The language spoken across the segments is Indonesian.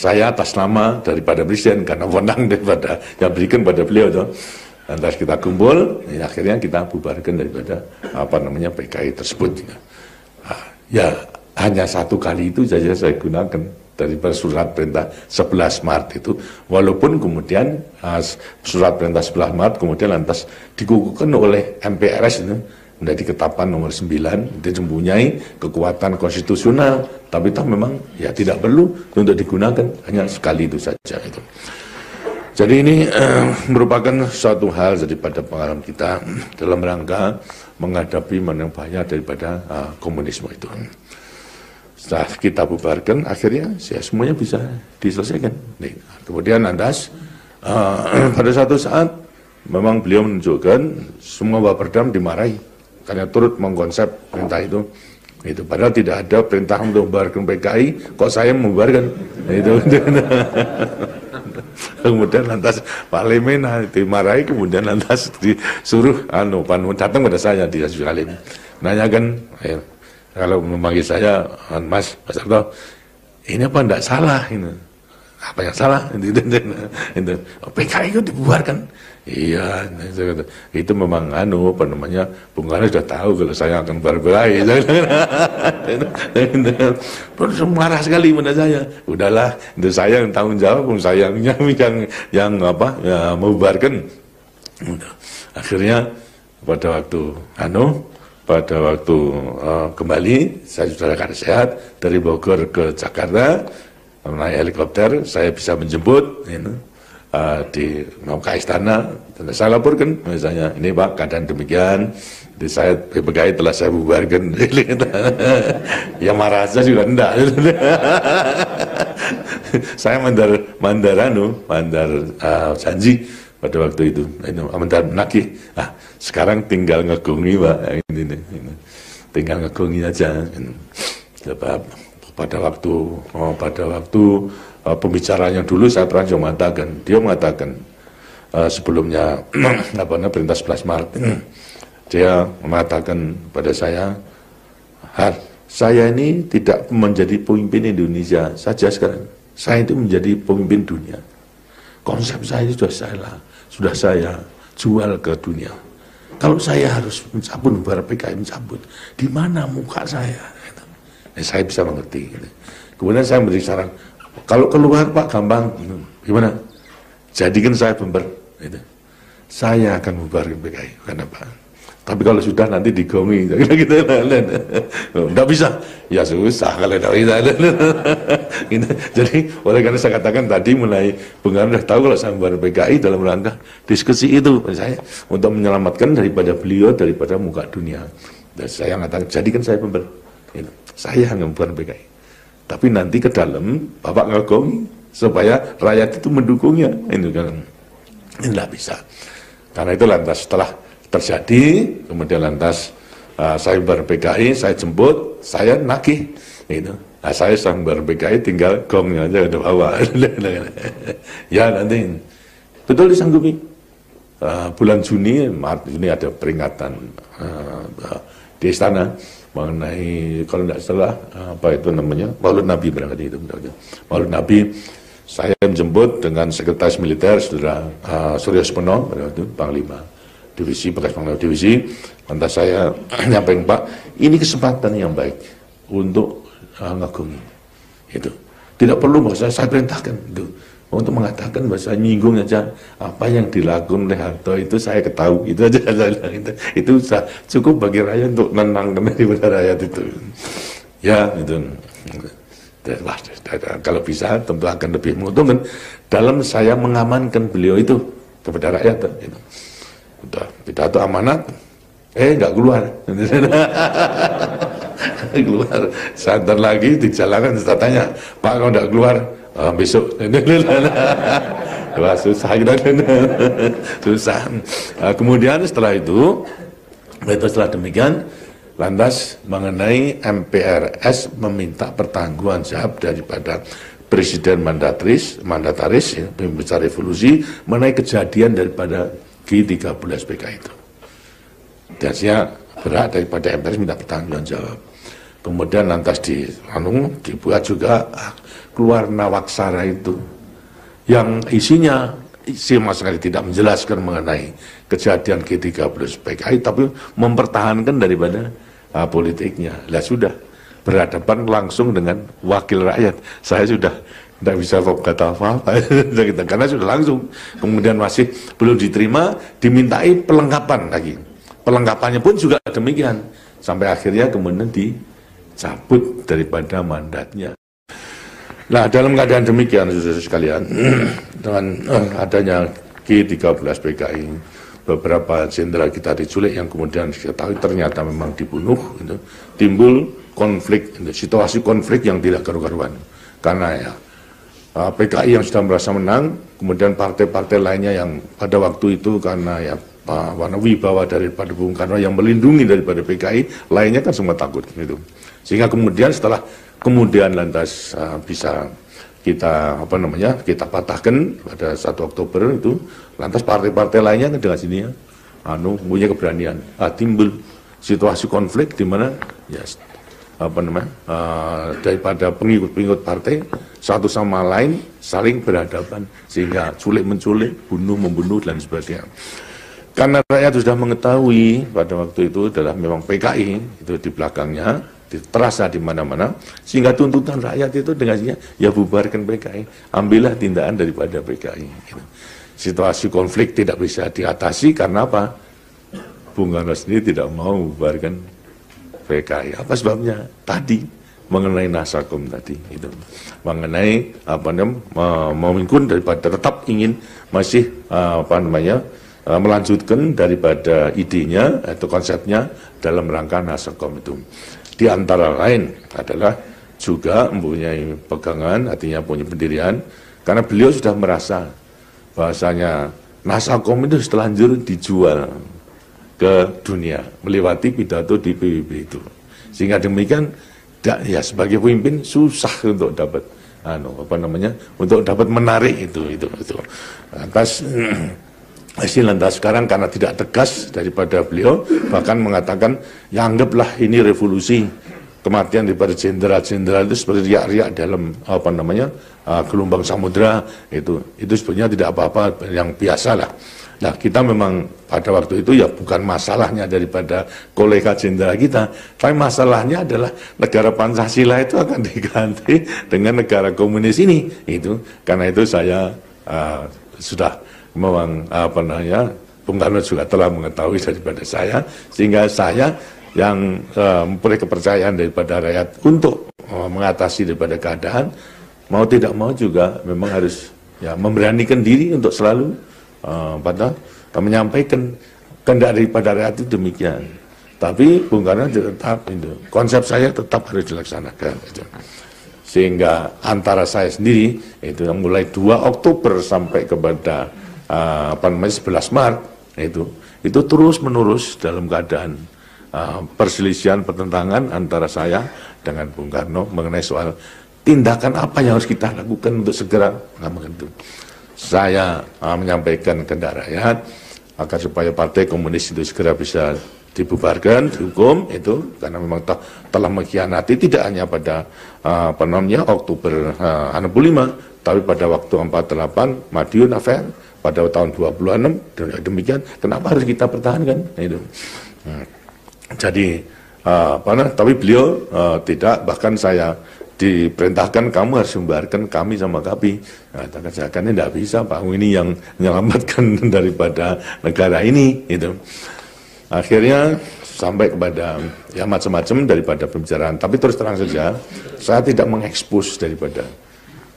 saya atas nama daripada Presiden, karena wewenang daripada yang berikan pada beliau tuh. Lantas kita kumpul, akhirnya kita bubarkan daripada PKI tersebut. Ya hanya satu kali itu saja saya gunakan daripada surat perintah 11 Maret itu, walaupun kemudian surat perintah 11 Maret kemudian lantas dikukuhkan oleh MPRS itu menjadi ketetapan nomor 9, itu mempunyai kekuatan konstitusional, tapi toh memang ya tidak perlu untuk digunakan, hanya sekali itu saja itu. Jadi ini merupakan suatu hal daripada pengalaman kita dalam rangka menghadapi bahaya daripada komunisme itu. Setelah kita bubarkan, akhirnya ya semuanya bisa diselesaikan. Nih, kemudian lantas pada satu saat memang beliau menunjukkan semua Baperdam dimarahi karena turut mengkonsep perintah itu. Padahal tidak ada perintah untuk membubarkan PKI, kok saya membubarkan. Itu. Kemudian lantas Pak Lemen dimarahi, kemudian lantas disuruh datang pada saya di Halim, nanyakan, kalau memanggil saya, Mas Harto, ini apa enggak salah ini? Apa yang salah? PKI itu dibubarkan. Iya, itu memang Bung Karno sudah tahu kalau saya akan berkelahi. Terus marah sekali pada saya. Udahlah, itu saya yang tanggung jawab, saya yang membubarkan. Akhirnya pada waktu kembali saya sudah sehat dari Bogor ke Jakarta naik helikopter, saya bisa menjemput ke istana, dan saya laporkan misalnya, ini Pak keadaan demikian, saya PKI telah saya bubarkan. Ya marah saja juga enggak. Saya mandar janji pada waktu itu, mandar menagih. Sekarang tinggal ngegungi Pak, ini. Tinggal ngegungi aja. Sebab pada waktu pembicaraan yang dulu saya pernah mengatakan, dia mengatakan sebelumnya perintah 11 Maret, dia mengatakan pada saya, saya ini tidak menjadi pemimpin Indonesia saja sekarang, saya itu menjadi pemimpin dunia. Konsep saya itu sudah saya jual ke dunia. Kalau saya harus mencabut bubar PKI, mencabut, di mana muka saya? Saya bisa mengerti. Kemudian saya memberi saran, kalau keluar Pak gampang, gimana? Jadikan saya pember, saya akan bubarkan PKI, kenapa? Tapi kalau sudah nanti digongi, tidak bisa, ya susah kalau tidak bisa. Jadi oleh karena saya katakan tadi mulai Bung Karno sudah tahu kalau saya bubarkan PKI dalam rangka diskusi itu, saya untuk menyelamatkan daripada beliau daripada muka dunia. Dan saya mengatakan jadikan saya pember, saya hanya membubarkan PKI. Tapi nanti ke dalam Bapak ngegong supaya rakyat itu mendukungnya. Ini tidak bisa. Karena itu lantas setelah terjadi, kemudian lantas saya bubar PKI, saya jemput, saya nagih. Saya bubar PKI, tinggal gongnya aja ke bawah. Ya nanti betul disanggupi. Bulan Juni, Maret ini ada peringatan di istana mengenai, kalau tidak salah Maulid Nabi berarti itu. Maulid Nabi, saya menjemput dengan sekretaris militer Saudara Suryo Smono pada waktu Panglima Divisi, bekas Panglima Divisi. Lantas saya nyampaikan, Pak, ini kesempatan yang baik untuk ngagungi. Itu tidak perlu bahasa saya perintahkan itu. Untuk mengatakan bahasa nyinggung aja apa yang dilakukan oleh Harto itu saya ketahui, itu aja itu cukup bagi rakyat untuk menenangkan daripada rakyat itu. Ya itu. Wah, kalau bisa tentu akan lebih menguntungkan dalam saya mengamankan beliau itu kepada rakyat. Itu. Udah pidato amanat, nggak keluar. Keluar. Santar lagi di jalanan saya tanya, Pak kalau nggak keluar besok. Wah, susah kita. Susah. Kemudian setelah demikian lantas mengenai MPRS meminta pertanggungjawaban jawab daripada Presiden mandataris pemimpin besar revolusi mengenai kejadian daripada G13 PKI itu. Dan saya berhak daripada MPRS minta pertanggungjawaban jawab. Kemudian lantas dibuat juga keluar Nawaksara itu, yang isinya sama sekali tidak menjelaskan mengenai kejadian G30 PKI, tapi mempertahankan daripada politiknya. Lah sudah berhadapan langsung dengan wakil rakyat, saya sudah tidak bisa kata apa-apa karena sudah langsung. Kemudian masih belum diterima, dimintai pelengkapan lagi. Pelengkapannya pun juga demikian, sampai akhirnya kemudian dicabut daripada mandatnya. Nah, dalam keadaan demikian, saudara sekalian, dengan adanya G30 PKI, beberapa jenderal kita diculik yang kemudian diketahui ternyata memang dibunuh, gitu, timbul konflik, situasi konflik yang tidak karu-karuan. Karena ya, PKI yang sudah merasa menang, kemudian partai-partai lainnya yang pada waktu itu karena ya warna wibawa daripada Bung Karno yang melindungi daripada PKI, lainnya kan semua takut gitu. Sehingga kemudian setelah lantas bisa kita kita patahkan pada 1 Oktober itu, lantas partai-partai lainnya kan dengan sini ya punya keberanian, timbul situasi konflik di mana ya daripada pengikut-pengikut partai satu sama lain saling berhadapan, sehingga culik menculik, bunuh membunuh dan sebagainya. Karena rakyat sudah mengetahui pada waktu itu adalah memang PKI itu di belakangnya, terasa di mana-mana, sehingga tuntutan rakyat itu dengannya ya bubarkan PKI, ambillah tindakan daripada PKI. Gitu. Situasi konflik tidak bisa diatasi karena apa? Bung Karno sendiri tidak mau bubarkan PKI. Apa sebabnya? Tadi mengenai Nasakom tadi itu, mengenai memingkun daripada tetap ingin masih melanjutkan daripada idenya atau konsepnya dalam rangka Nasakom itu. Di antara lain adalah juga mempunyai pegangan, artinya punya pendirian, karena beliau sudah merasa bahwasanya Nasakom itu setelanjur dijual ke dunia melewati pidato di PBB itu, sehingga demikian ya sebagai pemimpin susah untuk dapat untuk dapat menarik itu. Lantas sekarang karena tidak tegas daripada beliau, bahkan mengatakan ya anggaplah ini revolusi, kematian daripada jenderal-jenderal itu seperti riak-riak dalam gelombang samudera, itu sebenarnya tidak apa-apa, yang biasa lah. Nah, kita memang pada waktu itu ya bukan masalahnya daripada kolega jenderal kita, tapi masalahnya adalah negara Pancasila itu akan diganti dengan negara komunis ini. Itu karena itu saya sudah memang Bung Karno juga telah mengetahui daripada saya, sehingga saya yang mempunyai kepercayaan daripada rakyat untuk mengatasi daripada keadaan, mau tidak mau juga memang harus ya memberanikan diri untuk selalu menyampaikan kehendak daripada rakyat itu demikian. Tapi Bung Karno tetap itu, konsep saya tetap harus dilaksanakan itu. Sehingga antara saya sendiri itu yang mulai 2 Oktober sampai kepada 11 Maret itu terus menerus dalam keadaan perselisihan, pertentangan antara saya dengan Bung Karno mengenai soal tindakan apa yang harus kita lakukan untuk segera mengamankan itu. Saya menyampaikan kepada rakyat agar supaya Partai Komunis itu segera bisa dibubarkan, dihukum itu, karena memang telah mengkhianati tidak hanya pada Oktober 65, tapi pada waktu 48 Madiun Affair pada tahun 26, dan demikian kenapa harus kita pertahankan itu. Jadi tapi beliau tidak, bahkan saya diperintahkan kamu harus membubarkan kami sama KAPI. Katakan karena tidak bisa Pak, ini yang menyelamatkan daripada negara ini itu. Akhirnya sampai kepada ya macam-macam daripada pembicaraan, tapi terus terang saja saya tidak mengekspos daripada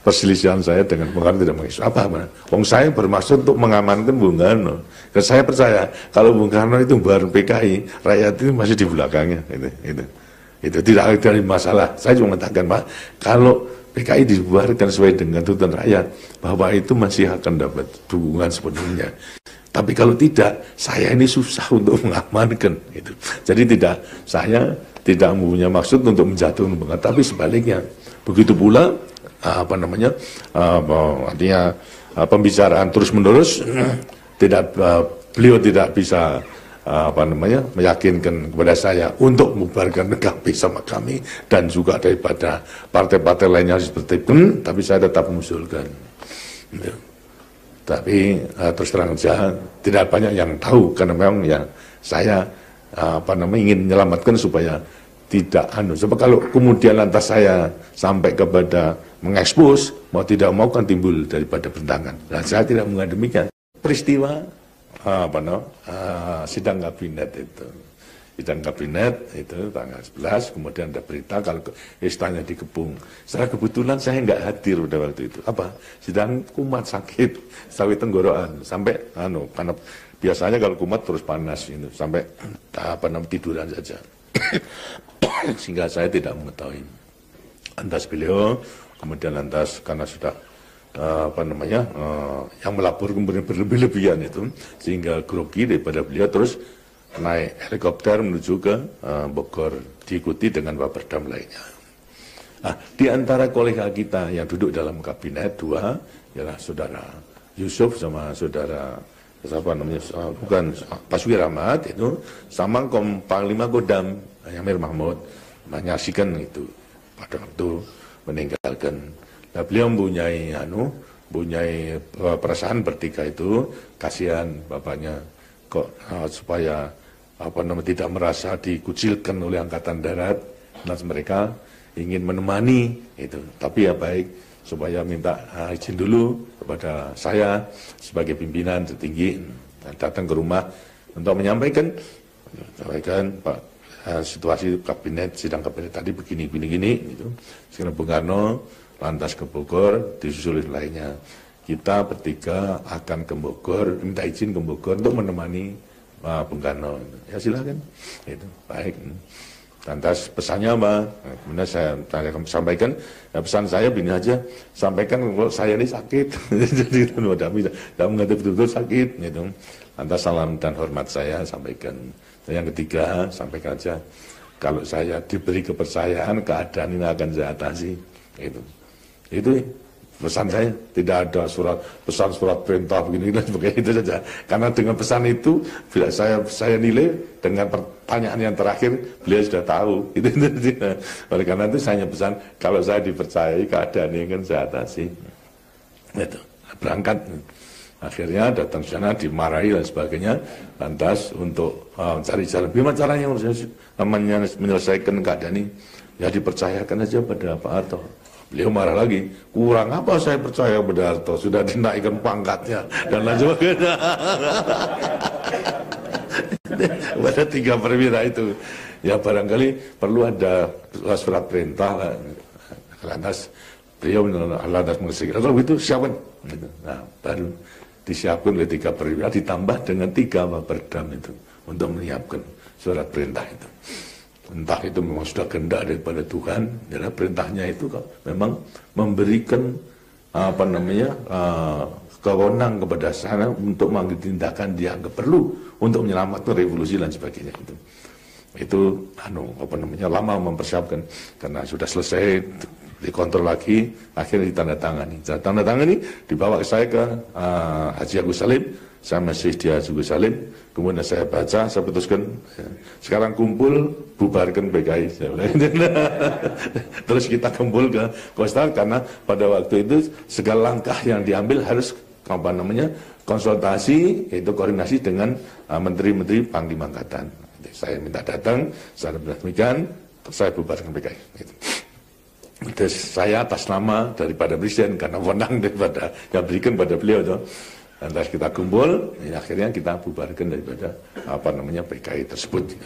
perselisihan saya dengan Bung Karno, tidak mengekspos apa-apa. Wong saya bermaksud untuk mengamankan Bung Karno. Dan saya percaya kalau Bung Karno itu baru PKI, rakyat itu masih di belakangnya. Itu tidak ada masalah. Saya cuma mengatakan Pak, kalau PKI dibubarkan sesuai dengan tuntutan rakyat, bahwa itu masih akan dapat dukungan sepenuhnya. Tapi kalau tidak, saya ini susah untuk mengamankan. Gitu. Jadi saya tidak mempunyai maksud untuk menjatuhkan Bung Karno, tapi sebaliknya. Begitu pula artinya pembicaraan terus menerus, beliau tidak bisa meyakinkan kepada saya untuk membubarkan PKB sama kami dan juga daripada partai-partai lainnya seperti pun, tapi saya tetap mengusulkan. Gitu. Tapi terus terang saja tidak banyak yang tahu karena memang ya saya ingin menyelamatkan supaya tidak sebab kalau kemudian lantas saya sampai kepada mengekspos mau tidak mau kan timbul daripada bentangan. Dan saya tidak menganggap demikian. Peristiwa sidang kabinet itu. Sidang kabinet itu tanggal 11, kemudian ada berita kalau istana dikepung. Secara kebetulan saya nggak hadir pada waktu itu. Apa? Sidang kumat sakit, sawi tenggorokan, sampai karena biasanya kalau kumat terus panas itu, sampai tiduran saja. Sehingga saya tidak mengetahui. Lantas beliau, kemudian lantas karena sudah yang melapor kemudian berlebih-lebihan itu, sehingga grogi daripada beliau terus naik helikopter menuju ke Bogor, diikuti dengan Waperdam lainnya. Nah, di antara kolega kita yang duduk dalam kabinet dua, ialah saudara Yusuf sama saudara bukan Basuki Rahmat itu, sama Panglima Kodam Yamir Mahmud menyaksikan itu pada waktu meninggalkan. Nah, beliau mempunyai perasaan bertiga itu, kasihan bapaknya kok supaya tidak merasa dikucilkan oleh Angkatan Darat, dan mereka ingin menemani itu. Tapi ya baik, supaya minta izin dulu kepada saya sebagai pimpinan tertinggi datang ke rumah untuk menyampaikan Pak, situasi kabinet, sidang kabinet tadi begini gitu. Sekarang Bung Karno lantas ke Bogor, disusul lainnya. Kita bertiga akan ke Bogor, minta izin ke Bogor untuk menemani Bung Karno. Ya silakan. Itu baik. Lantas pesannya apa? Kemudian saya sampaikan, ya pesan saya begini aja, sampaikan kalau saya ini sakit, jadi tidak mengerti betul-betul sakit. Gitu. Lantas salam dan hormat saya sampaikan. Yang ketiga, sampaikan aja, kalau saya diberi kepercayaan, keadaan ini akan saya atasi. Itu pesan saya, tidak ada pesan surat perintah begini dan sebagainya, itu saja. Karena dengan pesan itu, bila saya nilai dengan pertanyaan yang terakhir, beliau sudah tahu. Oleh karena itu saya pesan, kalau saya dipercayai, keadaan ini akan saya atasi. Itu berangkat. Akhirnya datang ke sana, dimarahi dan sebagainya. Lantas untuk cari jalan, bagaimana caranya menyelesaikan keadaan ini? Ya dipercayakan aja pada Pak Harto. Beliau marah lagi, kurang apa saya percaya pada Harto, sudah dinaikkan pangkatnya dan lain sebagainya. Pada 3 perwira itu, ya barangkali perlu ada surat perintah. Lantas beliau lantas mengesahkan, kalau itu siapkan. Nah, baru disiapkan oleh 3 perwira ditambah dengan 3 Waperdam itu untuk menyiapkan surat perintah itu. Entah itu memang sudah kehendak daripada Tuhan, karena perintahnya itu memang memberikan kewenangan kepada sana untuk mengambil tindakan dianggap perlu untuk menyelamatkan revolusi dan sebagainya itu lama mempersiapkan, karena sudah selesai dikontrol lagi, akhirnya ditandatangani, dibawa ke saya ke Haji Agus Salim. Saya masih di Haji Agus Salim, kemudian saya baca, saya putuskan, sekarang kumpul, bubarkan PKI. Terus kita kumpul ke Kostar, karena pada waktu itu segala langkah yang diambil harus konsultasi, yaitu koordinasi dengan menteri-menteri Panglima Angkatan. Saya minta datang, saya demikian, saya bubarkan PKI. Terus saya atas nama daripada Presiden, karena wewenang daripada yang berikan pada beliau itu. Lantas kita kumpul, akhirnya kita bubarkan daripada PKI tersebut.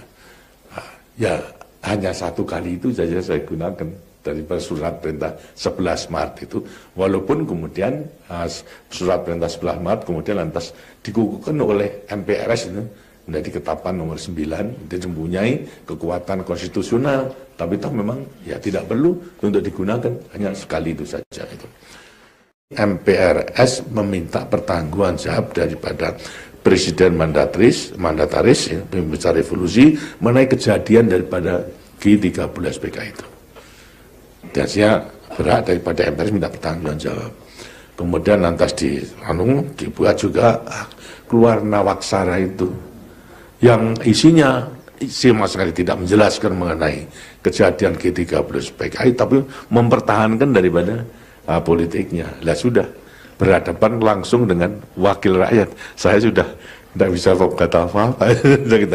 Ya hanya 1 kali itu saja saya gunakan daripada surat perintah 11 Maret itu. Walaupun kemudian surat perintah 11 Maret kemudian lantas dikukuhkan oleh MPRS itu menjadi ketetapan nomor 9, itu mempunyai kekuatan konstitusional, tapi toh memang ya tidak perlu untuk digunakan, hanya sekali itu saja itu. MPRS meminta pertanggungan jawab daripada Presiden mandataris pembesar revolusi mengenai kejadian daripada G13 PKI itu. Dan saya berat daripada MPRS minta pertanggungan jawab. Kemudian lantas dibuat juga keluar Nawaksara itu. yang isinya sama sekali tidak menjelaskan mengenai kejadian G30 PKI, tapi mempertahankan daripada politiknya. Lah sudah berhadapan langsung dengan wakil rakyat. Saya sudah tidak bisa kata apa-apa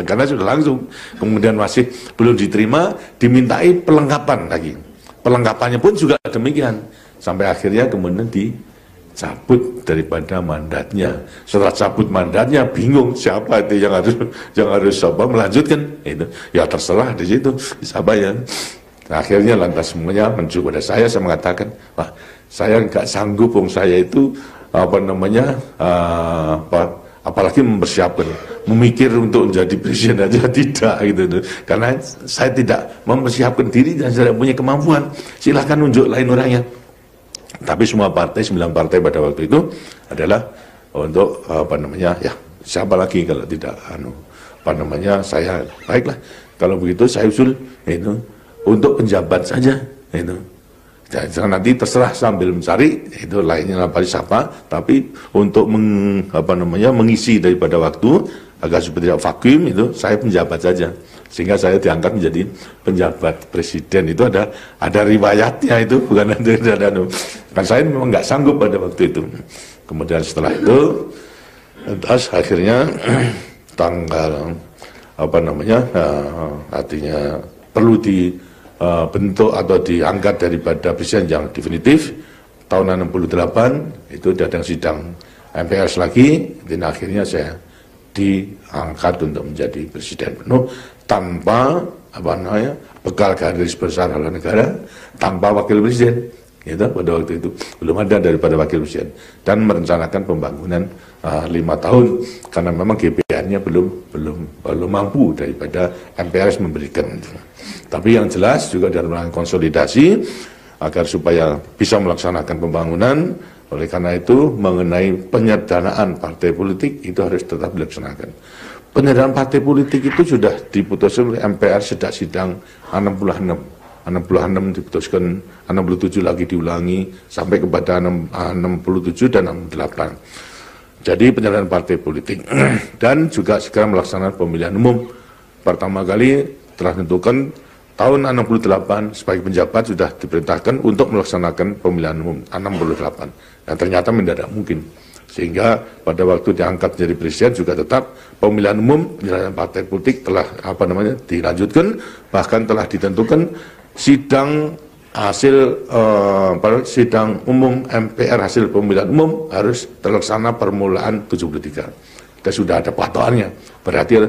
karena sudah langsung. Kemudian masih belum diterima, dimintai pelengkapan lagi. Pelengkapannya pun juga demikian. Sampai akhirnya kemudian dicabut daripada mandatnya. Setelah cabut mandatnya, bingung siapa itu yang harus melanjutkan. Itu ya terserah di situ siapa ya. Nah, akhirnya lantas semuanya menunjuk pada saya mengatakan, wah saya nggak sanggup, saya itu apalagi mempersiapkan, memikir untuk menjadi presiden aja tidak gitu. Karena saya tidak mempersiapkan diri dan saya tidak punya kemampuan. Silahkan nunjuk lain orangnya. Tapi semua partai, 9 partai pada waktu itu adalah untuk ya siapa lagi kalau tidak saya baiklah kalau begitu saya usul itu untuk penjabat saja itu. Jangan nanti terserah sambil mencari itu lainnya siapa, tapi untuk mengisi daripada waktu agar supaya tidak vakum itu saya penjabat saja, sehingga saya diangkat menjadi penjabat presiden. Itu ada riwayatnya, itu bukan ada kan saya memang nggak sanggup pada waktu itu. Kemudian setelah itu akhirnya tanggal artinya perlu bentuk atau diangkat daripada presiden yang definitif tahun 68 itu datang sidang MPRS lagi, dan akhirnya saya diangkat untuk menjadi presiden penuh tanpa bekal garis besar haluan negara, tanpa wakil presiden. Gitu, pada waktu itu belum ada daripada wakil presiden, dan merencanakan pembangunan 5 tahun karena memang GBN-nya belum mampu daripada MPRS memberikan. Tapi yang jelas juga dalam konsolidasi agar supaya bisa melaksanakan pembangunan. Oleh karena itu mengenai penyederhanaan partai politik itu harus tetap dilaksanakan. Penyederhanaan partai politik itu sudah diputuskan oleh MPR sejak sidang 66 diputuskan, 67 lagi diulangi sampai kepada 67 dan 68. Jadi penyederhanaan partai politik dan juga segera melaksanakan pemilihan umum. Pertama kali telah ditentukan tahun 68 sebagai penjabat sudah diperintahkan untuk melaksanakan pemilihan umum 68. Dan ternyata mendadak mungkin. Sehingga pada waktu diangkat menjadi presiden juga tetap pemilihan umum penyederhanaan partai politik telah dilanjutkan, bahkan telah ditentukan sidang sidang umum MPR hasil pemilihan umum harus terlaksana permulaan 73. Dan sudah ada patokannya, berarti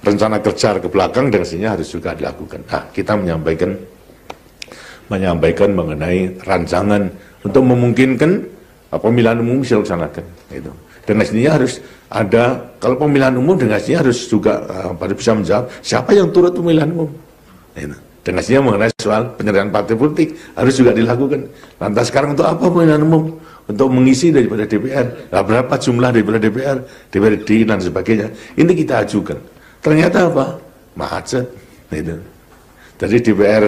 rencana kerja ke belakang dan sini harus juga dilakukan. Nah, kita menyampaikan mengenai rancangan untuk memungkinkan pemilihan umum bisa dilaksanakan. Gitu. Dan aslinya harus ada, kalau pemilihan umum dengan aslinya harus juga bisa menjawab siapa yang turut pemilihan umum. Gitu. Dan aslinya mengenai soal penyederhanaan partai politik harus juga dilakukan. Lantas sekarang untuk apa pemilihan umum? Untuk mengisi daripada DPR. Nah, berapa jumlah daripada DPR, DPRD dan sebagainya. Ini kita ajukan. Ternyata apa? Macet. Gitu. Jadi DPR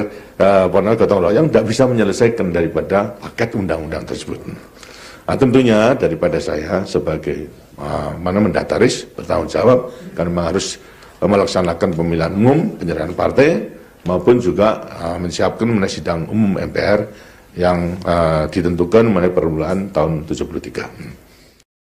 gotong royong tidak bisa menyelesaikan daripada paket undang-undang tersebut. Nah, tentunya daripada saya sebagai mendataris bertanggung jawab karena memang harus melaksanakan pemilihan umum, penyerahan partai, maupun juga menyiapkan mengenai sidang umum MPR yang ditentukan mengenai permulaan tahun 73.